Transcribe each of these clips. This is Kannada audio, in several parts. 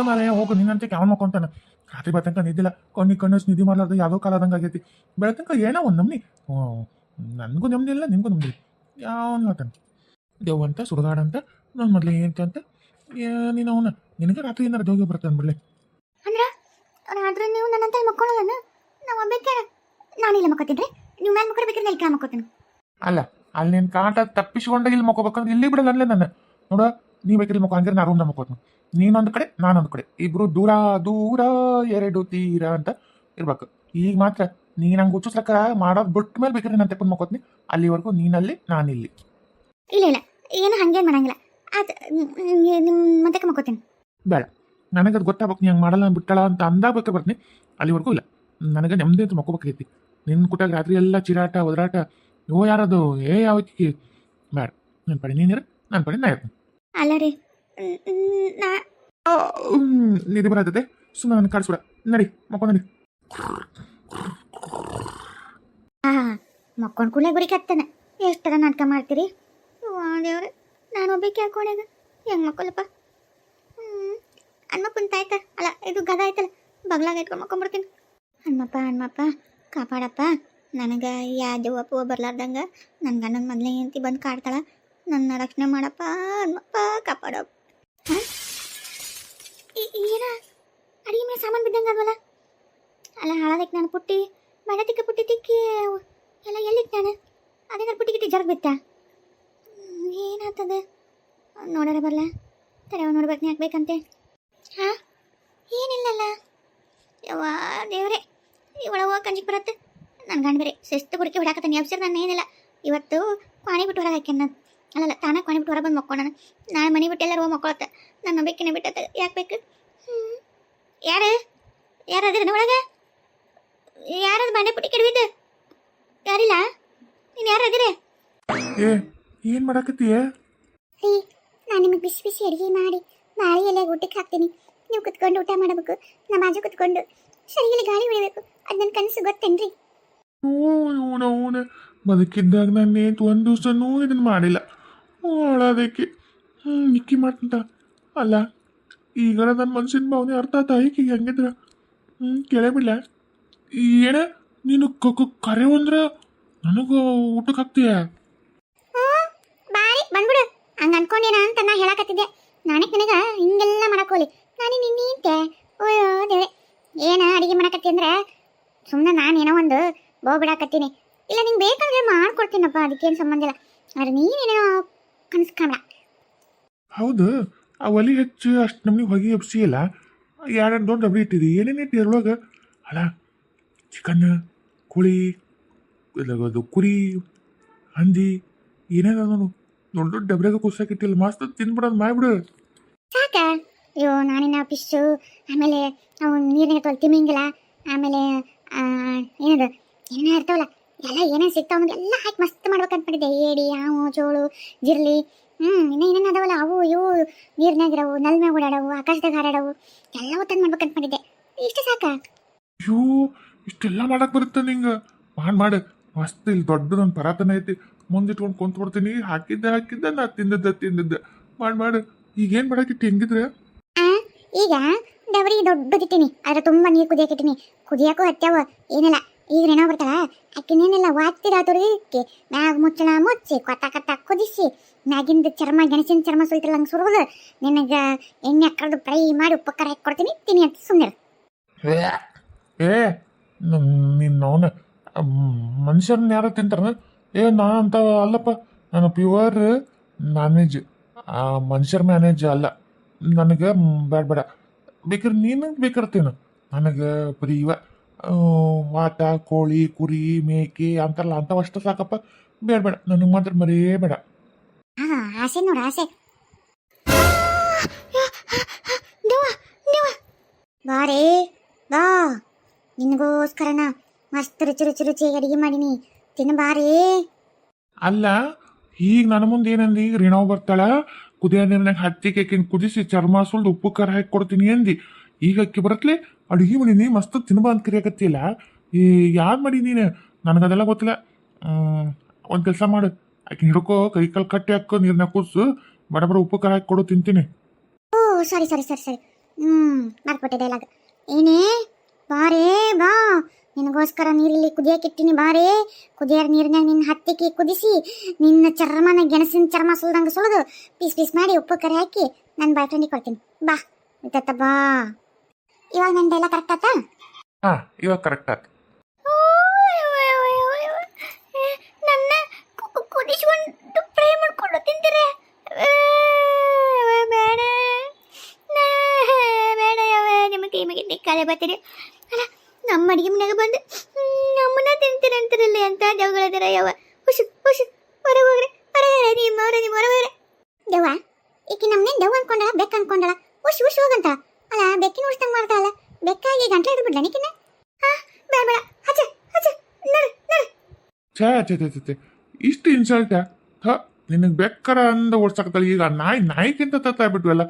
ಮಾರಾಯ ಹೋಗು ನಿನ್ನಂತೆ ಯಾವ ಮಕ್ಕೊಂತಾನೆ ರಾತ್ರಿ ಬರ್ತಂಕ ನಿದ್ದಿಲ್ಲ ಕಣ್ಣು ನಿಧಿ ಮಾಡ್ಲಾರ್ದು ಯಾವುದೋ ಕಾಲದಂಗೆ ಆಗೈತಿ ಬೆಳತಂಕ ಏನೋ ಒಂದು ನಮ್ನಿ ನನಗೂ ನೆಮ್ಮದಿ ಇಲ್ಲ ನಿನಗೂ ನೆಮ್ಮದಿ ಯಾವನು ಹೇಳ್ತಾನೆ ದೇವ್ ಸುಡುಗಾಡಂತ ನನ್ನ ಮೊದಲೇ ಏನಂತ ನೀನು ಅವನ ನಿನಗೆ ರಾತ್ರಿ ಏನಾರು ದೇವ್ಗೆ ಬರ್ತಾನೆ ಬಿಡ್ಲಿ ಅಂದ್ರೆ ರಾತ್ರಿ ನೀವು ನನ್ನಂತ ಮಕ್ಕೊಳ್ಳಲ್ಲ ನಾವು ಒಬ್ಬಕ್ಕೆ ನಾನಿಲ್ಲ ಮಕ್ಕೋತಿದ್ರೆ ನೀವು ಮೇಲೆ ಮಕ್ಕೊಡ್ಬೇಕ್ರೆ ನಾನು ಕೆಳ ಮಕ್ಕೋತೀನಿ ಅಲ್ಲ ಅಲ್ಲಿ ನೀನು ಕಾಟ ತಪ್ಪಿಸ್ಕೊಂಡಾಗ ಇಲ್ಲಿ ಮಕ್ಕೋಬೇಕಂದ್ರೆ ಇಲ್ಲಿ ಬಿಡಲ್ಲ ಅಲ್ಲೇ ನನ್ನ ನೋಡ ನೀ ಬೇಕಿಲ್ಲಿ ಮಕ್ಕೋ ಹಂಗಿದ್ರೆ ನಾ ರೂಮ್ದಾಗ ಮಕ್ಕೋತೀನಿ ನೀನೊಂದು ಕಡೆ ನಾನೊಂದು ಕಡೆ ಇಬ್ರು ದೂರ ದೂರ ಎರಡು ತೀರ ಅಂತ ಇರ್ಬೇಕು ಈಗ ಮಾತ್ರ ನೀನು ಹಂಗೆ ಹುಚ್ಚುಸ್ಲಕ್ಕ ಮಾಡೋದು ಬಿಟ್ಟ ಮೇಲೆ ಬೇಕಾದ್ರೆ ನಾನು ತೆಕ್ಕೊಂಡು ಮಕ್ಕೋತೀನಿ ಅಲ್ಲಿವರೆಗೂ ನೀನಲ್ಲಿ ನಾನಿಲ್ಲಿ ಇಲ್ಲ ಇಲ್ಲ ಏನು ಹಂಗೇನು ಮಾಡಂಗಿಲ್ಲ ಆಯ್ತು ನಿಮ್ಮ ಮತ್ತೆ ಮಕ್ಕೋತೀನಿ ಬೇಡ ನನಗೆ ಅದು ಗೊತ್ತಾಗ್ಬೇಕು ನೀ ಹಂಗೆ ಮಾಡಲ್ಲ ಬಿಟ್ಟಳ ಅಂತ ಅಂದಾಗ ಬರ್ತೀನಿ ಅಲ್ಲಿವರೆಗೂ ಇಲ್ಲ ನನಗೆ ನೆಮ್ಮದಿ ಅಂತ ಮಕ್ಕೋಬೇಕೈತಿ ನಿನ್ನ ಕುಟ್ಟಾಗ ರಾತ್ರಿ ಎಲ್ಲ ಚಿರಾಟ ಒದರಾಟ ಯಾರದು ಯಾವತ್ತಿಗೆ ಬೇಡ ನನ್ನ ಪಡಿ ನೀನಿರ ನನ್ನ ಪಡಿ ನಾ ಇರ್ತೀನಿ ಅಲ್ಲ ರೀ ನಾ ನಿಧಿ ಬರತ್ತದೆ ಸುಮ್ಮನೆ ನನ್ನ ಕಾಡಿಸ್ಬಿಡ ನಡಿ ಮಕ್ಕೊ ನಡಿ ಹಾಂ ಮಕ್ಕೊಂಡು ಕೂಡಲೇ ಗುರಿ ಕತ್ತಾನೆ ಎಷ್ಟರ ನಾಟಕ ಮಾಡ್ತೀರಿ ದೇವ್ರೆ ನಾನು ಒಬ್ಬಕ್ಕೆ ಹಾಕೋಣಾಗ ಹೆಂಗೆ ಮಕ್ಕೊಲ್ಲಪ್ಪ ಹನುಮಪ್ಪನ ತಾಯ್ತ ಅಲ್ಲ ಇದು ಗದ ಆಯ್ತಲ್ಲ ಬಗ್ಲಾಗ ಇಟ್ಕೊಂಡು ಮಕ್ಕೊಂಬಿಡ್ತೀನಿ ಹನುಮಪ್ಪ ಕಾಪಾಡಪ್ಪ ನನಗೆ ಯಾವ್ದು ಅಪ್ಪು ಬರ್ಲಾರ್ದಂಗೆ ನನ್ನ ಗಂಡನ ಮೊದಲೇ ಹೆಂಡತಿ ಬಂದು ಕಾಡ್ತಾಳ ನನ್ನ ರಕ್ಷಣೆ ಮಾಡಪ್ಪ ಹನುಮಪ್ಪ ಕಾಪಾಡಪ್ಪ ಏನ ಅಡಿಗೆ ಮೇಲೆ ಸಾಮಾನು ಬಿದ್ದಂಗೆ ಅದಲ್ಲ ಅಲ್ಲ ಹಾಳದಕ್ಕೆ ನಾನು ಪುಟ್ಟಿ ಬಳೆ ತಿಕ್ಕ ಪುಟ್ಟಿ ತಿಕ್ಕಿ ಎಲ್ಲ ಎಲ್ಲಿತ್ತು ನಾನು ಅದೇ ಪುಟ್ಟಿ ಗಿಟ್ಟಿ ಜರಗ್ ಬಿತ್ತ ಏನಾಗ್ತದೆ ನೋಡೋಣ ಬರಲ್ಲ ತಡೆ ನೋಡ್ಬೇಕು ಹಾಕ್ಬೇಕಂತೆ ಹಾಂ ಏನಿಲ್ಲಲ್ಲ ಯವ್ವ ದೇವ್ರೆ ಒಳಗೆ ಹೋಗಿ ಕಂಜಿಗೆ ಬರುತ್ತೆ ನನ್ನ ಗಂಡ ಬೇರೆ ಶಿಸ್ತು ಕುಡಿಕೆ ಬಿಡಾಕತ್ತಾನೆ ಎಬ್ಸಿರ್ ನಾನು ಏನಿಲ್ಲ ಇವತ್ತು ಪಾಣಿ ಬಿಟ್ಟು ಹೊರಗೆ ಹಾಕ್ಯಾನ ನಾನು ಅಲ್ಲಲ್ಲ ತಾನಾಗ ಪಾಣಿ ಬಿಟ್ಟು ಹೊರಗೆ ಬಂದು ಮಕ್ಕೊಂಡ ನಾನು ಮನೆ ಬಿಟ್ಟು ಎಲ್ಲರೂ ಹೋಗಿ ಮಕ್ಕೊಳತ್ತೆ ನನ್ನ ಬೇಕಿನ ಬಿಟ್ಟತ್ತ ಯಾಕೆ ಬೇಕು ಯಾರು ಅದಿರ ಒಳಗೆ ಯಾರದು ಬಂಡೆ ಪುಟ್ಟಿ ಕೆಡವಿದ್ದು ಯಾರಿಲ್ಲ ನೀನು ಯಾರು ಅದಿರೇ ಏನು ಮಾಡಾಕತ್ತೀಯ ರೀ ನಾನು ನಿಮಗೆ ಬಿಸಿ ಬಿಸಿ ಅಡುಗೆ ಮಾಡಿ ಬಾಳಿ ಎಲೆ ಊಟಕ್ಕೆ ಹಾಕ್ತೀನಿ ನೀವು ಕುತ್ಕೊಂಡು ಊಟ ಮಾಡಬೇಕು ನಮ್ಮ ಬಾಜು ಕುತ್ಕೊಂಡು ಸರಿಯಲ್ಲಿ ಗಾಳಿ ಹೊಡಿಬೇಕು ಅದು ನನ್ನ ಕನಸು ಗೊತ್ತೇನ್ರಿ ಅವನ ಬದುಕಿದ್ದಾಗ ನಾನು ಏನು ಒಂದು ದಿವಸನೂ ಇದನ್ನು ಮಾಡಿಲ್ಲ ಅದಕ್ಕೆ ಇಕ್ಕಿ ಮಾಡ್ತಂತ ಅಲ್ಲ ಈಗ ನನ್ನ ಮನ್ಸಿನ ಭಾವನೆ ಅರ್ಥ ಆಯ್ತಾ ಈಕಿಗೆ ಹೆಂಗಿದ್ರ ಕೇಳೇ ಬಿಡ್ಲ ಏನ ನೀನು ಕರೆ ಅಂದ್ರೆ ನನಗೂ ಊಟಕ್ಕೆ ಹಾಕ್ತೀಯ ಬಾರಿ ಬಂದ್ಬಿಡು ಹಂಗೆ ಅನ್ಕೊಂಡೇನ ಅಂತ ನಾ ಹೇಳಕತ್ತಿದ್ದೆ ನಾನೇ ನಿನಗೆ ಹಿಂಗೆಲ್ಲ ಮಾಡಕೋಲಿ ನಾನು ನಿಂತೆ ಓಯೋ ದೇವ್ರೆ ಏನ ಅಡಿಗೆ ಮಾಡಕತ್ತಿ ಅಂದ್ರೆ ಸುಮ್ಮನೆ ನಾನು ಏನೋ ಒಂದು ಬೋಗ್ ಬಿಡಾಕತ್ತೀನಿ ಇಲ್ಲ ನಿಂಗೆ ಬೇಕಂದ್ರೆ ಮಾಡ್ಕೊಡ್ತೀನಪ್ಪ ಅದಕ್ಕೇನು ಸಂಬಂಧ ಇಲ್ಲ ಆದ್ರೆ ನೀನೇನೋ ಕನಸ್ಕೊಂಡ ಹೌದು ಆ ಒಲಿ ಹೆಚ್ಚು ಅಷ್ಟು ನಮ್ಗೆ ಹೊಗೆ ಎಬ್ಸಿಯಲ್ಲ ಎರಡು ದೊಡ್ಡ ಡಬ್ರಿ ಇಟ್ಟಿದ್ದಿ ಏನೇನು ಇಟ್ಟಿ ಅದ್ರೊಳಗೆ ಅಲ್ಲ ಚಿಕನ್ ಕೋಳಿ ಅದು ಕುರಿ ಹಂದಿ ಏನೇನ ನೋಡು ದೊಡ್ಡ ದೊಡ್ಡ ಡಬ್ರ್ಯಾಗ ಕುಸಾಕಿಟ್ಟಿಲ್ಲ ಮಸ್ತ್ ತಿನ್ಬಿಡೋದು ಮಾಡ್ಬಿಡು ಸಾಕ ಅಯ್ಯೋ ನಾನಿನ್ನ ಫಿಶ್ಶು ಆಮೇಲೆ ಅವು ನೀರಿನ ತೊಲ್ ತಿಮ್ಮಿಂಗಿಲ್ಲ ಆಮೇಲೆ ಏನದು ಏನೇನು ಇರ್ತಾವಲ್ಲ ಎಲ್ಲ ಏನೇನು ಸಿಗ್ತಾವ ಎಲ್ಲ ಹಾಕಿ ಮಸ್ತ್ ಮಾಡ್ಬೇಕಂತ ಮಾಡಿದ್ದೆ ಏಡಿ ಹಾವು ಚೋಳು ಜಿರ್ಲಿ ಇನ್ನೂ ಏನೇನು ಅದಾವಲ್ಲ ಅವು ಇವು ನೀರಿನಾಗಿರವು ನಲ್ಮ್ಯಾಗ ಓಡಾಡವು ಆಕಾಶದಾಗ ಹಾರಾಡವು ಎಲ್ಲ ತಂದು ಮಾಡ್ಬೇಕಂತ ಮಾಡಿದ್ದೆ ಇಷ್ಟು ಸಾಕ ಅಯ್ಯೋ ಇಷ್ಟೆಲ್ಲ ಮಾಡಕ್ಕೆ ಬರುತ್ತೆ ನಿಂಗೆ ಮಾಡು ಮಸ್ತ್ ಇಲ್ಲಿ ದೊಡ್ಡದೊಂದು ಪರಾತನ ಐತಿ ಮುಂದಿಟ್ಕೊಂಡು ಕುಂತ್ಬಿಡ್ತೀನಿ ಹಾಕಿದ್ದೆ ನಾ ತಿಂದಿದ್ದೆ ಮಾಡು ಈಗೇನು ಮಾಡಾಕಿಟ್ಟು ಹೆಂಗಿದ್ರೆ ಈಗ ಡಬರಿ ದೊಡ್ಡದಿಟ್ಟಿನಿ ಅದ್ರ ತುಂಬ ನೀರು ಕುದಿಯಾಕಿಟ್ಟಿನಿ ಕುದಿಯಾಕೂ ಹತ್ಯಾವ ಏನಿಲ್ಲ ಈಗ ಏನೋ ಬರ್ತಾಳ ಅಕ್ಕಿನೇನಿಲ್ಲ ವಾಚ್ತಿದ ತುರಿದಕ್ಕೆ ಮ್ಯಾಗ ಮುಚ್ಚಳ ಮುಚ್ಚಿ ಕೊತ್ತ ಕುದಿಸಿ ಮ್ಯಾಗಿಂದ ಚರ್ಮ ಗೆಣಸಿನ ಚರ್ಮ ಸುಲ್ತಿಲ್ಲ ಹಂಗೆ ಸುರುವುದು ನಿನಗೆ ಎಣ್ಣೆ ಕರೆದು ಫ್ರೈ ಮಾಡಿ ಉಪ್ಪಕ್ಕರ ಹಾಕಿ ಕೊಡ್ತೀನಿ ತಿನ್ನಿ ಅಂತ ಸುಮ್ಮನೆ ನಿನ್ನ ಮನುಷ್ಯರನ್ನ ಯಾರು ತಿಂತಾರ ನಾ ಅಂತ ಅಲ್ಲಪ್ಪ ನಾನು ಪ್ಯೂರ್ ನಾನ್ ವೆಜ್ ಮನುಷ್ಯರ ಮ್ಯಾನೇಜ್ ಅಲ್ಲ ನನಗೆ ಬೇಡ ಬೇಕಾದ್ರೆ ನೀನು ಬೇಕಾರ್ತೀನ ನನಗೆ ಬರೀ ವಾಟ ಕೋಳಿ ಕುರಿ ಮೇಕೆ ಅಂತಾರಲ್ಲ ಅಂಥವಷ್ಟು ಸಾಕಪ್ಪ ಬೇಡ ನನಗೆ ಮಾತ್ರ ಮರೇ ಬೇಡ ಆಸೆ ನೋಡು ಆಸೆ ಬಾರೇ ಬಾ ನಿನಗೋಸ್ಕರನ ಮಸ್ತ್ ರುಚಿ ಅಡಿಗೆ ಮಾಡೀನಿ ತಿನ್ನು ಬಾರೇ ಅಲ್ಲ ಈಗ ನನ್ನ ಮುಂದೆ ಏನಂದಿ ಈಗ ರಿಣವ್ ಬರ್ತಾಳ ಕುದಿಯೋ ನೀರ್ನಾಗ ಹತ್ತಿಕೆಕಿನ ಕುದಿಸಿ ಚರ್ಮ ಸುಲ್ದು ಉಪ್ಪು ಖಾರ ಹಾಕಿ ಕೊಡ್ತೀನಿ ಅಂದಿ ಈಗ ಅಕ್ಕಿ ಬರತ್ಲೆ ಅಡುಗೆ ಮಾಡೀನಿ ಮಸ್ತ್ ತಿನ್ಬಾ ಅಂತ ಕರಿಯಾಕತ್ತಿಲ್ಲ ಯಾರು ಮಾಡಿ ನೀನು ನನಗದೆಲ್ಲ ಗೊತ್ತಿಲ್ಲ ಒಂದು ಕೆಲಸ ಮಾಡು ಆಕೆ ಹಿಡ್ಕೋ ಕೈ ಕಾಲು ಕಟ್ಟಿ ಹಾಕೋ ನೀರ್ನಾಗ ಕೂಸು ಬಡ ಉಪ್ಪು ಖಾರ ಹಾಕಿ ಕೊಡು ತಿಂತೀನಿ ಓ ಸರಿ ಮರ್ಕೊಟ್ಟೆ ಡೈಲಾಗ್. ಏನೇ ಬಾರೇ ಬಾ, ನಿನಗೋಸ್ಕರ ನೀರಲ್ಲಿ ಕುದಿಯಕ್ಕಿಟ್ಟಿನಿ ಬಾರೇ. ಕುದಿಯರ್ ನೀರಿನಾಗ ನಿನ್ನ ಹತ್ತಿಕ್ಕಿ ಕುದಿಸಿ ನಿನ್ನ ಚರ್ಮನ ಗೆಣಸಿನ ಚರ್ಮ ಸುಲ್ದಂಗೆ ಸುಲಿದು ಪೀಸ್ ಪೀಸ್ ಮಾಡಿ ಉಪ್ಪು ಕರಿ ಹಾಕಿ ನನ್ನ ಬಾಯ್ ಫ್ರೆಂಡಿಗೆ ಕೊಡ್ತೀನಿ. ಬಾ ಇತ್ತ ಬಾ. ಇವಾಗ ನನ್ನ ಡೈಲಾಗ್ ಕರೆಕ್ಟ್ ಆತಾ? ಹಾಂ, ಇವಾಗ ಕರೆಕ್ಟ್ ಆಯ್ತು. ನನ್ನ ಕುದಿಸ್ಕೊಂಡು ಫ್ರೈ ಮಾಡ್ಕೊಂಡು ತಿಂತೀರಾ? ಬೇಡ ಬೇಡ ಯಾವ ನಿಮ್ಮ ಕೈ ಮುಗಿದು ಕಾಲೇ ಬರ್ತೀರಿ. ಅಲ್ಲ ನಮ್ಮ ಅಡಿಗೆ ಮನೆಯಾಗ ಬಂದು ನಮ್ಮನ್ನ ತಿಂತೀರ ಅಂತಾರಲ್ಲ ಅಂತ ದೇವಗಳಿದಾರ ಯಾವ. ಹುಷು ಹುಷು ಹೊರಗೆ ಹೋಗ್ರಿ, ಹೊರಗೆ ನಿಮ್ಮವ್ರೆ ನಿಮ್ಮ ಹೊರಗೆ ದೇವ. ಈಕಿ ನಮ್ಮನೆ ದೇವ್ ಅನ್ಕೊಂಡಳ, ಬೆಕ್ಕ ಅನ್ಕೊಂಡಳ. ಹುಷ್ ಹುಷ್ ಹೋಗಂತ ಅಲ್ಲ ಬೆಕ್ಕಿನ ಉಳಿಸ್ತಂಗೆ ಮಾಡ್ತಾಳಲ್ಲ. ಬೆಕ್ಕಾಗಿ ಗಂಟೆ ಹಿಡಿದು ಬಿಡ್ಲ ನಿಕ್ಕಿನ. ಹಾಂ ಬೇಡ ಬೇಡ ಹಚ್ಚ ಹಚ್ಚ ನಡು ನಡು. ಛೇ ಇಷ್ಟು ಇನ್ಸಲ್ಟ. ನಿನಗೆ ಬೆಕ್ಕರ ಅಂದ ಓಡ್ಸಕತ್ತಲ್ಲ. ಈಗ ನಾಯಿಗಿಂತ ತತ್ತಾಗ್ಬಿಟ್ವಲ್ಲ.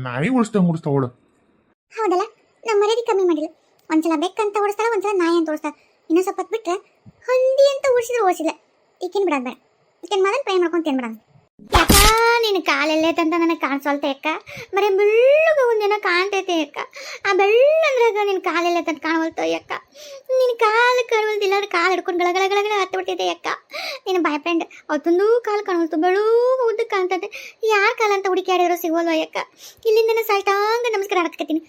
ನಾಯಿ ಓಡಿಸ್ತಾ ಓಡು. ಹೌದಲ್ಲ, ನಮ್ಮ ಮರ್ಯಾದೆ ಕಮ್ಮಿ ಮಾಡಿಲ್ಲ. ಒಂದ್ಸಲ ಬೆಕ್ಕಂತ ಓಡಿಸ್ತಾಳ, ಒಂದ್ಸಲ ನಾಯಿ ಅಂತ ಓಡಿಸ್ತಾಳ. ಇನ್ನೊಂದು ಸ್ವಲ್ಪ ಹೊತ್ತು ಬಿಟ್ರೆ ಹಂದಿ ಅಂತ ಓಡಿಸಿಲ್ಲ. ಈಕಿನ ಬಿಡೋದು ಬೇಡ. ಈಕಿನ ಮೊದಲು ಪ್ರೈ ಮಾಡ್ಕೊಂಡು ತಿನ್ಬಿಡ. ಯಾಕ ನಿನ್ನ ಕಾಲೆಲ್ಲೇ ತಂತ ನನಗೆ ಕಾಣಿಸಲ್ತೆ ಅಕ್ಕ. ಬರೀ ಬೆಳ್ಳಗ ಒಂದೇನೋ ಕಾಣ್ತೈತೆ ಅಕ್ಕ. ಆ ಬೆಳ್ಳಂದ್ರಾಗ ನಿನ್ನ ಕಾಲೆಲ್ಲ ತಂತ ಕಾಣವಲ್ತು ಅಕ್ಕ. ನಿನ್ನ ಕಾಲು ಕಾಣವಲ್ತಿಲ್ಲ, ಅದು ಕಾಲು ಹಿಡ್ಕೊಂಡು ಗಳಗಳಗಳಗಳ ಹತ್ತು ಬಿಡ್ತೈತೆ ಅಕ್ಕ. ನಿನ್ನ ಬಾಯ್ ಫ್ರೆಂಡ್ ಅವತ್ತೊಂದು ಕಾಲು ಕಾಣವಲ್ತು, ಬೆಳು ಉದ್ದಕ್ಕೆ ಕಾಣ್ತೈತೆ. ಯಾರ ಕಾಲ ಅಂತ ಹುಡುಕಿಯಾಡಿದ್ರು ಸಿಗೋಲ್ವ ಅಕ್ಕ. ಇಲ್ಲಿಂದ ನಾನು ಸಾಯ್ತಾಂಗ ನಮಸ್ಕಾರ ಹಾಕತ್ತೀನಿ.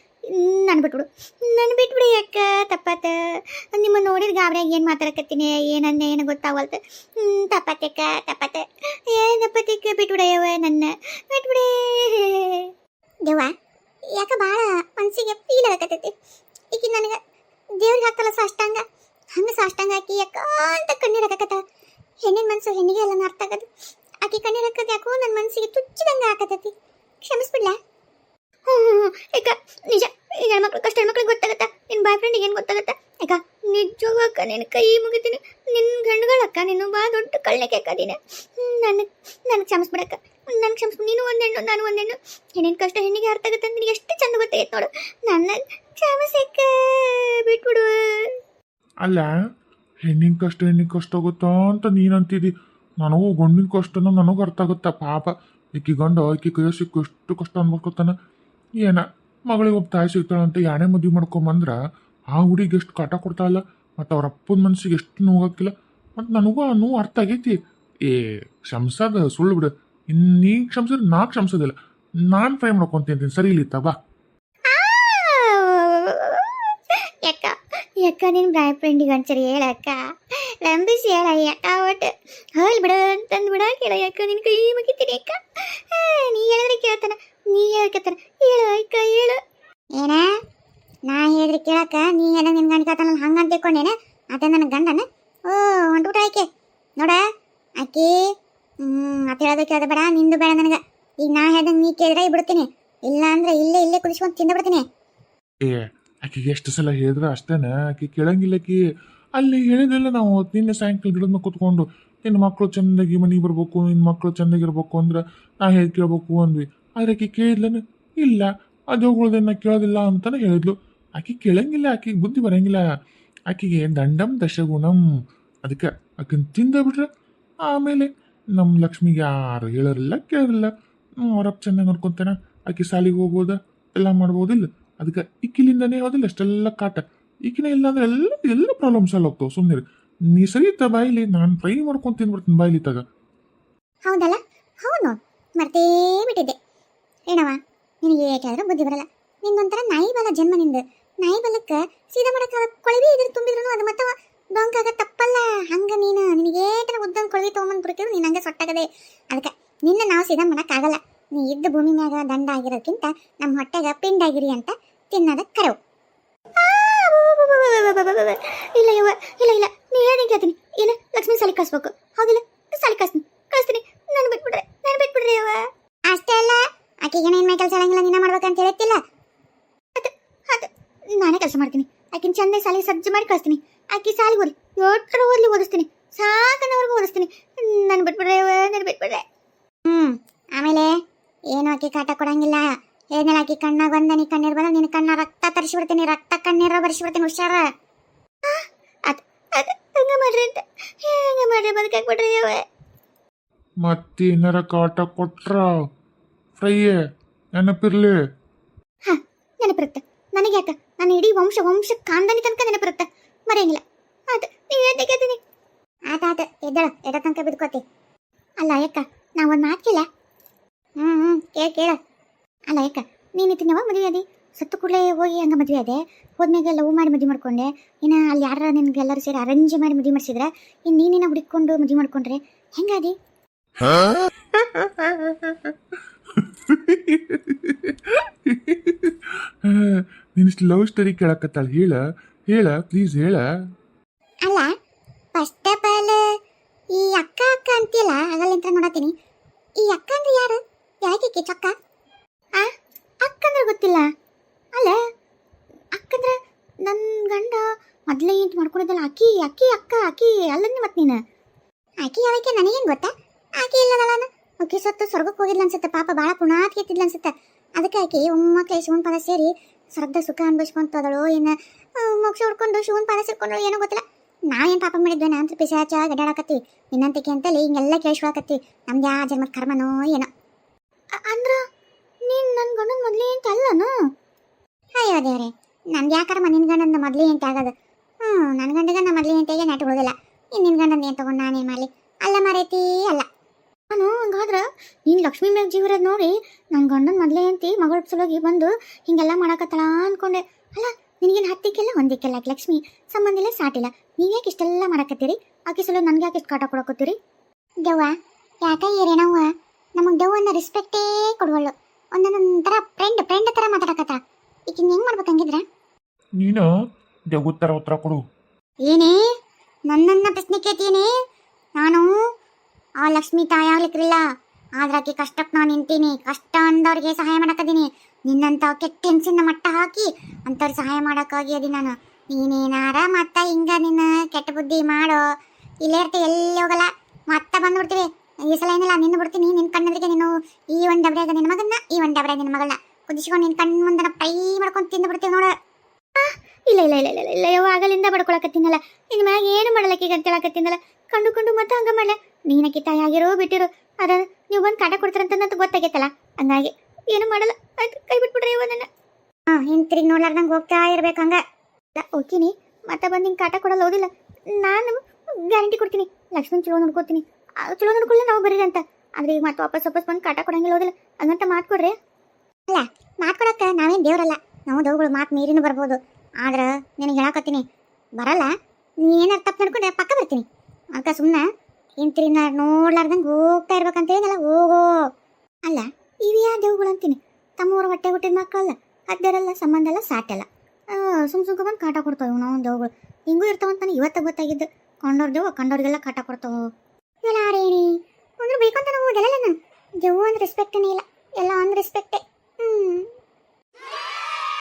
ನಾನು ಬಿಟ್ಬಿಡಿ ಅಕ್ಕ. ತಪ್ಪಾತ. ನಿಮ್ಮ ನೋಡಿದ ಗಾಬರಿಯಾಗಿ ಏನು ಮಾತಾಡಕತ್ತೀನಿ, ಏನಂದೆ ಏನು ಗೊತ್ತಾಗಲ್ತು. ತಪ್ಪಾತಕ್ಕ ತಪ್ಪಾತ. ಏನಪ್ಪತ್ತಕ್ಕ ಬಿಟ್ಬಿಡಯ್ಯವ, ನನ್ನ ಬಿಟ್ಬಿಡೇ ದೇವ. ಯಾಕ ಭಾಳ ಮನಸ್ಸಿಗೆ ಫೀಲ್ ಆಗಕತ್ತೈತಿ. ಈಗ ನನಗೆ ದೇವ್ರಿಗೆ ಹಾಕಲ್ಲ ಸಾಷ್ಟಾಂಗ, ಹಂಗೆ ಸಾಷ್ಟಾಂಗ ಹಾಕಿ ಯಾಕ ಅಂತ ಕಣ್ಣೀರು ಹಾಕತ್ತ. ಹೆಣ್ಣಿನ ಮನಸ್ಸು ಹೆಣ್ಣಿಗೆ ಎಲ್ಲ ಅರ್ಥ ಆಗದು. ಆಕೆ ಕಣ್ಣೀರು ಹಾಕೋದು ಯಾಕೋ ನನ್ನ ಮನಸ್ಸಿಗೆ ತುಚ್ಚಿದಂಗೆ ಹಾಕತೈತಿ. ಕ್ಷಮಿಸ್ಬಿಡ್ಲಾ? ಈಗ ನಿಜ, ಈಗ ಹೆಣ್ಮಕ್ಳು ಕಷ್ಟ ಹೆಣ್ಮಕ್ಳಿಗೆ ಗೊತ್ತಾಗತ್ತಾ? ನಿನ್ನ ಬಾಯ್ ಫ್ರೆಂಡಿಗೆ ಏನು ಗೊತ್ತಾಗತ್ತಾ? ಈಗ ನಿಜವಾಗಕ್ಕ ನಿನ್ನ ಕೈ ಮುಗಿತೀನಿ. ನಿನ್ನ ಗಂಡುಗಳಕ್ಕ ನಿನ್ನ ಬಾ ದೊಡ್ಡ ಕಳ್ಳಕ್ಕೆ ಅಕ್ಕ ನೀನು. ನನಗೆ ಕ್ಷಮಿಸ್ಬಿಡಕ್ಕ, ನನಗೆ ಕ್ಷಮಿಸ್ಬಿಡು. ನೀನು ಒಂದೆಣ್ಣು ನಾನು ಒಂದೆಣ್ಣು. ಹೆಣ್ಣಿನ ಕಷ್ಟ ಹೆಣ್ಣಿಗೆ ಅರ್ಥ ಆಗುತ್ತೆ ಅಂತ ನಿನಗೆ ಎಷ್ಟು ಚಂದ ಗೊತ್ತಾಗೈತೆ ನೋಡು. ನನ್ನ ಕ್ಷಮಿಸಕ್ಕ ಬಿಟ್ಬಿಡು. ಅಲ್ಲ, ಹೆಣ್ಣಿನ ಕಷ್ಟ ಗೊತ್ತಾ ಅಂತ ನೀನು ಅಂತಿದ್ದಿ. ನನಗೂ ಗಂಡಿನ ಕಷ್ಟನೂ ನನಗೂ ಅರ್ಥ ಆಗುತ್ತಾ. ಪಾಪ ಈಕಿ ಗಂಡ ಈಕಿ ಕೈಯ ಸಿಕ್ಕು ಎಷ್ಟು ಕಷ್ಟ ಅನ್ಬೇಕೊತಾನ. ಏನ ಮಗಳಿಗೆ ಒಬ್ಬ ತಾಯಿ ಸಿಗ್ತಾಳಂತ ಯಾಣೆ ಮದುವೆ ಮಾಡ್ಕೊಂಬಂದ್ರ ಆ ಹುಡುಗಿಗೆ ಎಷ್ಟು ಕಾಟ ಕೊಡ್ತಾಳಲ್ಲ. ಮತ್ತು ಅವ್ರ ಅಪ್ಪನ ಮನಸ್ಸಿಗೆ ಎಷ್ಟು ನೋವಾಕಿಲ್ಲ. ಮತ್ತು ನನಗೂ ಆ ನೋವು ಅರ್ಥ ಆಗೈತಿ. ಕ್ಷಮಿಸೋದು ಸುಳ್ಳು ಬಿಡು. ನೀ ಕ್ಷಮಿಸಿದ್ರೆ ನಾ ಕ್ಷಮಿಸೋದಿಲ್ಲ. ನಾನು ಫ್ರೈ ಮಾಡ್ಕೊಂತೀನಿ. ಸರಿ ಇಲ್ಲಿತ್ತ ಬಾ. ಯಾಕ ನಿನ್ನ ಬಾಯ್ ಫ್ರೆಂಡಿಗೆ ಒಂದ್ಸರಿ ಹೇಳಕ್ಕ, ಲಂಬಿಸಿ ಹೇಳ ಯಾಕ. ಒಟ್ಟು ಹೋಲ್ ಬಿಡು ಅಂತಂದು ಬಿಡ ಕೇಳ. ಯಾಕ ನಿನ್ನ ಕೈ ಮುಗಿತೀನಿ ಅಕ್ಕ. ನೀ ಹೇಳಿದ್ರೆ ಕೇಳ್ತಾನ, ನೀ ಹೇಳ್ಕತ್ತಾನ. ಹೇಳು ಅಕ್ಕ ಹೇಳು. ಏನ ನಾ ಹೇಳಿದ್ರೆ ಕೇಳಕ್ಕ, ನೀ ಹೇಳ ನಿನ್ ಗಂಡ ಕೇಳ್ತಾನ ಹಂಗಂತ ತಿಳ್ಕೊಂಡೇನ. ಅದೇ ನನ್ನ ಗಂಡನ ಹೊಂಟ್ಬಿಟ್ಟ ಆಕೆ ನೋಡ. ಆಕಿ ಮತ್ತೆ ಹೇಳೋದು ಕೇಳೋದು ಬೇಡ, ನಿಂದು ಬೇಡ ನನಗೆ. ಈಗ ನಾ ಹೇಳ್ದಂಗೆ ನೀ ಕೇಳಿದ್ರೆ ಬಿಡ್ತೀನಿ, ಇಲ್ಲ ಅಂದ್ರೆ ಇಲ್ಲೇ ಕುದಿಸ್ಕೊಂಡು ತಿಂದು ಬಿಡ್ತೀನಿ. ಆಕೆಗೆ ಎಷ್ಟು ಸಲ ಹೇಳಿದ್ರೆ ಅಷ್ಟೇನ, ಆಕೆ ಕೇಳಂಗಿಲ್ಲ. ಆಕಿ ಅಲ್ಲಿ ಹೇಳಿದ್ರಲ್ಲ, ನಾವು ನಿನ್ನೆ ಸಾಯಂಕಾಲ ಗಿಡದ ಕೂತ್ಕೊಂಡು ನಿನ್ನ ಮಕ್ಕಳು ಚೆಂದಾಗಿ ಮನೆಗೆ ಬರ್ಬೇಕು, ನಿನ್ನ ಮಕ್ಕಳು ಚೆಂದಾಗಿರ್ಬೇಕು ಅಂದ್ರೆ ನಾ ಹೇಗೆ ಕೇಳ್ಬೇಕು ಅಂದ್ವಿ. ಆದ್ರೆ ಆಕೆ ಕೇಳಿದ್ಲನ ಇಲ್ಲ, ಅದುಗಳದನ್ನ ಕೇಳೋದಿಲ್ಲ ಅಂತಾನೆ ಹೇಳಿದ್ಲು. ಆಕೆ ಕೇಳಂಗಿಲ್ಲ, ಆಕೆಗೆ ಬುದ್ಧಿ ಬರಂಗಿಲ್ಲ. ಆಕೆಗೆ ದಂಡಂ ದಶಗುಣಂ. ಅದಕ್ಕೆ ಆಕಿನ ತಿಂದ ಬಿಟ್ರೆ ಆಮೇಲೆ ನಮ್ಮ ಲಕ್ಷ್ಮಿಗೆ ಯಾರು ಹೇಳೋರಿಲ್ಲ ಕೇಳೋರಿಲ್ಲ. ಅವ್ರಪ್ಪ ಚೆನ್ನಾಗಿ ನೋಡ್ಕೊತಾನೆ, ಆಕೆ ಸಾಲಿಗೆ ಹೋಗ್ಬೋದ ಎಲ್ಲ ಮಾಡ್ಬೋದಿಲ್ಲ. ಅದಕ್ಕೆ ಇಕ್ಕಿಲಿಂದನೇ ಹೋದಿಲ್ಲ ಅಷ್ಟೆಲ್ಲ ಕಾಟ. ಈಕಿನ ಇಲ್ಲ ಅಂದ್ರೆ ಎಲ್ಲ ಪ್ರಾಬ್ಲಮ್ಸ್ ಎಲ್ಲ ಹೋಗ್ತಾವೆ. ಸುಮ್ಮನೆ ನೀ ಸರಿ ಇತ್ತ ಬಾಯಿಲಿ, ನಾನು ಫ್ರೈ ಮಾಡ್ಕೊಂಡು ತಿಂದ್ಬಿಡ್ತೀನಿ ಬಾಯಿಲಿ ತಗ. ಹೌದಲ್ಲ, ಹೌದು ಮರ್ತೇ ಬಿಟ್ಟಿದ್ದೆ. ಏನವ ನಿನಗೆ ಏಟಾದ್ರೂ ಬುದ್ಧಿ ಬರಲ್ಲ. ನಿಂದೊಂಥರ ನಾಯಿ ಬಲ ಜನ್ಮ ನಿಂದು. ನಾಯಿ ಬಲಕ್ಕೆ ಸೀದಾ ಮಾಡಕ್ಕೆ ಕೊಳವಿ ಇದ್ರ ತುಂಬಿದ್ರು ಅದು ಮತ್ತೆ ಡೊಂಕಾಗ ತಪ್ಪಲ್ಲ. ಹಂಗೆ ನಿನಗೆ ಏಟರ ಉದ್ದಂಗೆ ಕೊಳವಿ ತೊಗೊಂಬಂದು ಬಿಡ್ತೀವಿ, ನೀನು ಹಂಗೆ ಸೊಟ್ಟಾಗದೆ. ಅದಕ್ಕೆ ನಿನ್ನ ನಾವು ಸೀದಾ ಮಾಡೋಕ್ಕಾಗಲ್ಲ. ನೀ ಇದ್ದ ಭೂಮಿ ಮ್ಯಾಗ ದಂಡ ಆಗಿರೋದಕ್ಕಿಂತ ನಮ್ಮ ಹೊಟ್ಟೆಗೆ ಪಿಂಡಾಗಿರಿ ಅಂತ ತಿನ್ನೋದ ಕರವು. ಇಲ್ಲ ಯವ್ವ, ಇಲ್ಲ ನೀ ಹೇಳಿ ಕೇಳ್ತೀನಿ. ಏನು ಲಕ್ಷ್ಮಿ ಸಾಲಿ ಕಳಿಸ್ಬೇಕು? ಹೌದಿಲ್ಲ, ಸಾಲಿ ಕಳಿಸ್ತೀನಿ. ನಾನು ಬಿಟ್ಬಿಡ್ರಿ ಯವ್ವ. ಅಷ್ಟೇ ಅಲ್ಲ, ಆಕೆಗೆ ಏನೇನು ಮೈ ಕೆಲಸ ಹೇಳಂಗಿಲ್ಲ, ನೀನ ಮಾಡ್ಬೇಕಂತ ಹೇಳ್ತಿಲ್ಲ. ಅದು ನಾನೇ ಕೆಲಸ ಮಾಡ್ತೀನಿ. ಆಕಿನ ಚಂದ ಸಾಲಿ ಸಜ್ಜು ಮಾಡಿ ಕಳಿಸ್ತೀನಿ. ಆಕಿ ಸಾಲಿಗೆ ಓದ್ಲಿ ಓದಿಸ್ತೀನಿ, ಸಾಕನವರೆಗೂ ಓದಿಸ್ತೀನಿ. ನಾನು ಬಿಟ್ಬಿಡ್ರೆ ಯವ್ವ, ನಾನು ಬಿಟ್ಬಿಡ್ರೆ. ಆಮೇಲೆ ಏನು ಆಕಿ ಕಾಟ ಕೊಡಂಗಿಲ್ಲ. ಏನೆಲ್ಲ ಆಕಿ ಕಣ್ಣಾಗ ಒಂದ ನೀ ಕಣ್ಣೀರು ಬಂದ ನಿನ್ನ ಕಣ್ಣ ರಕ್ತ ತರಿಸಿಬಿಡ್ತೀನಿ, ರಕ್ತ ಕಣ್ಣೀರ ಬರ್ಸಿಬಿಡ್ತೀನಿ. ಹುಷಾರ. ಹಂಗ ಮಾಡ್ರಿ ಬದುಕಾಕ್ಬಿಡ್ರಿ ಯವ್ವ. ಮತ್ತೇನಾರ ಕಾಟ ಕೊಟ್ರ ಫ್ರೈಯೇ ನೆನಪಿರ್ಲಿ. ನೆನಪಿರುತ್ತೆ. ನನಗೆ ಯಾಕೆ ನಾನು ಇಡೀ ವಂಶ ಕಾಂದಾನಿ ತನಕ ನೆನಪಿರುತ್ತೆ, ಮರೆಯಂಗಿಲ್ಲ. ಆತ ನೀವು ಹೇಳ್ತೀನಿ. ಆತ ಎದ ತನಕ ಬಿದ್ಕೋತಿ. ಅಲ್ಲ ಯಾಕ ನಾ ಒಂದು ಮಾತು ಕೇಳ. ಕೇಳ. ಅಲ್ಲ ಯಾಕ ನೀನು ಯಾವಾಗ ಮದುವೆ ಅದಿ? ಸತ್ತು ಕೂಡಲೇ ಹೋಗಿ ಹಂಗೆ ಮದುವೆ ಅದೇ, ಹೋದ್ಮೇಲೆ ಲವ್ ಮಾಡಿ ಮದುವೆ ಮಾಡ್ಕೊಂಡೆ. ಇನ್ನು ಅಲ್ಲಿ ಯಾರ ನಿನ್ಗೆ ಎಲ್ಲರೂ ಸೇರಿ ಅರೇಂಜ್ ಮಾಡಿ ಮದುವೆ ಮಾಡಿಸಿದ್ರೆ ಇನ್ನು ನೀನೇನ ಹುಡುಕೊಂಡು ಮದುವೆ ಮಾಡ್ಕೊಂಡ್ರೆ ಹೆಂಗಾದಿ? ನಿನ್ನಿಷ್ಟು ಲವ್ ಸ್ಟೋರಿ ಕೇಳಕತ್ತಾಳ. ಹೇಳ ಪ್ಲೀಸ್ ಹೇಳ. ಅಲ್ಲ ಫಸ್ಟ್ ಆಫ್ ಆಲ್ ಈ ಅಕ್ಕ ಅಂತೀಯಲ್ಲ, ಆಗಲಿಂತ ನೋಡತ್ತೀನಿ. ಈ ಅಕ್ಕ ಅಂದ್ರೆ ಯಾರು? ಯಾಕೆ ಚೊಕ್ಕ ಅಕ್ಕಂದ್ರೆ ಗೊತ್ತಿಲ್ಲ. ಅಲ್ಲ ಅಕ್ಕಂದ್ರೆ ನನ್ನ ಗಂಡ ಮೊದಲೇ ಏನು ಮಾಡ್ಕೊಂಡಿದ್ದಲ್ಲ, ಅಕ್ಕಿ ಅಲ್ಲಂದು ಮತ್ತೆ ನೀನು ಆಕಿ ಯಾವಕ್ಕೆ ನನಗೇನು ಗೊತ್ತಾ? ಆಕಿ ಇಲ್ಲ ನಾನು ಆಕಿ ಸತ್ತು ಸ್ವರ್ಗಕ್ಕೆ ಹೋಗಿಲ್ಲ ಅನ್ಸುತ್ತೆ. ಪಾಪ ಭಾಳ ಪುಣಾತ್ ಕೆತ್ತಿದ್ಲ ಅನ್ಸುತ್ತೆ. ಅದಕ್ಕೆ ಆಕಿ ಒಮ್ಮಕ್ಕಳು ಶಿವನ ಪಾದ ಸೇರಿ ಸ್ವರ್ಗದ ಸುಖ ಅನ್ಭವಿಸ್ಕೊಂತದಳು. ಏನು ಮೋಕ್ಷ ಹೊಡ್ಕೊಂಡು ಶಿವನ ಪಾದ ಸೇರ್ಕೊಂಡು ಏನೋ ಗೊತ್ತಿಲ್ಲ. ನಾವೇನು ಪಾಪ ಮಾಡಿದ್ವಿ? ನಾನು ಪಿಸಾಚ ಗಡ್ಡಾಡಕತ್ತೀವಿ ನಿನ್ನಂತಕ್ಕೆ ಅಂತೇಳಿ ಹಿಂಗೆಲ್ಲ ಕೇಳಿಸ್ಕೊಳಕತ್ತೀವಿ. ನಮ್ದು ಯಾವ ಜನ್ಮದ ಕರ್ಮನೋ ಏನೋ. ಅಂದ್ರೆ ನೀನು ನನ್ನ ಗಂಡನ ಮೊದಲೇ ಅಂತ ಅಲ್ಲನು? ಅಯ್ಯೋ ದೇವ್ರೆ, ನಮ್ದು ಯಾವ ಕರ್ಮ ನಿನ್ನ ಗಂಡನ ಮೊದಲೇ ಅಂತ ಆಗೋದು? ನನ್ನ ಗಂಡಗ ನಮ್ಮ ಮೊದಲೇ ಅಂತೆಗೆ ನೆಟ್ಟು ಬಿಡೋದಿಲ್ಲ. ಇನ್ನು ನಿನ್ನ ಗಂಡನ ಏನು ತೊಗೊಂಡು ನಾನೇನು ಮಾಡಲಿ? ಅಲ್ಲ ಮಾರೈತಿ ಅಲ್ಲ. ನಾನು ಹಂಗಾದ್ರೆ ನೀನು ಲಕ್ಷ್ಮೀ ಮ್ಯಾಗ ಜೀವರದ್ ನೋಡಿ ನನ್ನ ಗಂಡನ ಮೊದಲೇ ಅಂತಿ ಮಗಳ ಸಲುವಾಗಿ ಬಂದು ಹಿಂಗೆಲ್ಲ ಮಾಡಕತ್ತಳ ಅಂದ್ಕೊಂಡೆ. ಅಲ್ಲ ನಿನಗೇನು ಹತ್ತಿಕ್ಕೆಲ್ಲ ಹೊಂದಿಕ್ಕೆಲ್ಲ ಲಕ್ಷ್ಮಿ ಸಂಬಂಧಿಲ್ಲ ಸಾಟಿಲ್ಲ. ನೀವ್ಯಾಕೆ ಇಷ್ಟೆಲ್ಲ ಮಾಡಕತ್ತೀರಿ? ಆಕೆ ಸಲ ನನ್ಗೆ ಯಾಕೆ ಇಷ್ಟು ಕಾಟ ಕೊಡಕತ್ತೀರಿ? ದೆವ್ವ ಯಾಕ ಏರೇನವ್ವ ನಮಗೆ ದೆವ್ವನ್ನ ರೆಸ್ಪೆಕ್ಟೇ ಕೊಡುವಳು. ಒಂದೊಂದೊಂಥರ ಫ್ರೆಂಡ್ ಥರ ಮಾತಾಡಕತ್ತ. ಈಗಿನ ಹೆಂಗೆ ಮಾಡ್ಬೇಕಂಗಿದ್ರೆ ನೀನು ಉತ್ತರ ಕೊಡು. ಏನೇ ನನ್ನನ್ನು ಪ್ರಶ್ನೆ ಕೇಳ್ತೀನಿ? ನಾನು ಆ ಲಕ್ಷ್ಮಿ ತಾಯಿ ಆಗ್ಲಿಕ್ಕಿಲ್ಲ, ಆದ್ರೆ ಆಕೆ ಕಷ್ಟಕ್ಕೆ ನಾನು ನಿಂತೀನಿ. ಕಷ್ಟ ಅಂದವ್ರಿಗೆ ಸಹಾಯ ಮಾಡಕ್ಕದೀನಿ. ನಿನ್ನಂತ ಕೆಟ್ಟ ಹೆಂಗಸಿನ ಮಟ್ಟ ಹಾಕಿ ಅಂಥವ್ರಿಗೆ ಸಹಾಯ ಮಾಡೋಕ್ಕಾಗಿ ಅದಿ ನಾನು. ನೀನೇನಾರ ಮತ್ತೆ ಹಿಂಗ ನಿನ್ನ ಕೆಟ್ಟ ಬುದ್ಧಿ ಮಾಡೋ, ಇಲ್ಲೇ ಇರ್ತಿ ಎಲ್ಲಿ ಹೋಗಲ್ಲ. ಮತ್ತೆ ಬಂದ್ಬಿಡ್ತೀವಿ. ಈ ಸಲ ಏನಿಲ್ಲ ನಿನ್ನ ಬಿಡ್ತೀನಿ. ನಿನ್ನ ಕಣ್ಣದ್ರಿಗೆ ನೀನು ಈ ಒಂದು ಡಬ್ರ್ಯಾಗ ನಿನ್ನ ಮಗನ್ನ, ಈ ಒಂದು ಡಬ್ರ್ಯಾಗ ನಿನ್ನ ಮಗಳನ್ನ ಕುದಿಸ್ಕೊಂಡು ನಿನ್ನ ಕಣ್ಣು ಮುಂದನ ಫ್ರೈ ಮಾಡ್ಕೊಂಡು ತಿಂದು ಬಿಡ್ತೀವಿ ನೋಡು. ಇಲ್ಲ ಯವ್ವ, ಆಗಲಿಂದ ಬಡ್ಕೊಳಕತ್ತೀನಲ್ಲ, ನಿನ್ನ ಮ್ಯಾಗ ಏನು ಮಾಡಲಕ್ಕೀಗ ಅಂತ ಹೇಳಕತ್ತೀನಲ್ಲ. ಕಂಡು ಮತ್ತೆ ಹಂಗ ಮಾಡಲ. ನೀನಕ್ಕೆ ತಾಯಿ ಆಗಿರೋ ಬಿಟ್ಟಿರು, ಅದ ನೀವು ಬಂದು ಕಾಟ ಕೊಡ್ತಾರಂತ ಗೊತ್ತಾಗೈತಲ್ಲ, ಹಂಗಾಗಿ ಏನು ಮಾಡಲ್ಲ. ಅದು ಕೈ ಬಿಟ್ಬಿಡ್ರಿ ಯವ್ವ ನನ್ನ. ಹಿಂತಿರುಗಿ ನೋಡ್ಲಾರ್ದಂಗೆ ಹೋಗ್ತಾ ಇರ್ಬೇಕು ಹಂಗ. ಹೋಗ್ತೀನಿ ಮತ್ತೆ ಬಂದು ಹಿಂಗೆ ಕಾಟ ಕೊಡಲ್ಲ, ಹೋದಿಲ್ಲ. ನಾನು ಗ್ಯಾರಂಟಿ ಕೊಡ್ತೀನಿ, ಲಕ್ಷ್ಮಣ್ ಚಲೋ ನೋಡ್ಕೋತೀನಿ. ಚಲೋ ನೋಡ್ಕೊಳ್ಳಿ ನಾವು ಬರೀರಿ ಅಂತ. ಆದ್ರೆ ಈಗ ಮತ್ತೆ ವಾಪಸ್ ಬಂದು ಕಾಟ ಕೊಡಂಗಿಲ್ಲ, ಹೋದಿಲ್ಲ. ಹಂಗಂತ ಮಾತು ಕೊಡ್ರಿ. ಅಲ್ಲ ಮಾತು ಕೊಡಕ್ಕೆ ನಾವೇನು ದೇವ್ರಲ್ಲ, ನಾವು ದೇವ್ಗಳು ಮಾತು ಮೀರಿನೂ ಬರ್ಬೋದು. ಆದ್ರೆ ನಿನಗೆ ಹೇಳಕತ್ತೀನಿ ಬರಲ್ಲ. ನೀನೇನಾರು ತಪ್ಪು ನಡ್ಕೊಂಡೆ ಪಕ್ಕ ಬರ್ತೀನಿ. ಅದಕ್ಕೆ ಸುಮ್ಮನೆ ಹಿಂತಿರಿ ನೋಡ್ಲಾರ್ದಂಗೆ ಹೋಗ್ತಾ ಇರ್ಬೇಕಂತ ಏನಿಲ್ಲ, ಹೋಗೋ. ಅಲ್ಲ ಇವು ಯಾವ ದೇವ್ಗಳು ಅಂತೀನಿ? ತಮ್ಮೂರ ಹೊಟ್ಟೆ ಹುಟ್ಟಿದ ಮಕ್ಕಳಲ್ಲ, ಹದ್ದರಲ್ಲ, ಸಂಬಂಧ ಎಲ್ಲ ಸಾಟಲ್ಲ. ಸುಮ್ಕ ಬಂದು ಕಾಟ ಕೊಡ್ತಾವೆ ನಾವು ದೇವ್ಗಳು. ಹಿಂಗೂ ಇರ್ತಾವಂತಾನೆ ಇವತ್ತ ಗೊತ್ತಾಗಿದ್ದು. ಕಂಡವ್ರಿಗೆಲ್ಲ ಕಾಟ ಕೊಡ್ತಾವೆ. ಇವೆಲ್ಲ ಆರೇಣಿ ಅಂದ್ರೆ ಬೇಕಂತ ನಾವು ಓದಲ್ಲ. ನಾನು ದೇವ್ ಅಂದ್ರೆ ರೆಸ್ಪೆಕ್ಟನೇ ಇಲ್ಲ, ಎಲ್ಲ ಅಂದ್ರೆ ರೆಸ್ಪೆಕ್ಟೇ.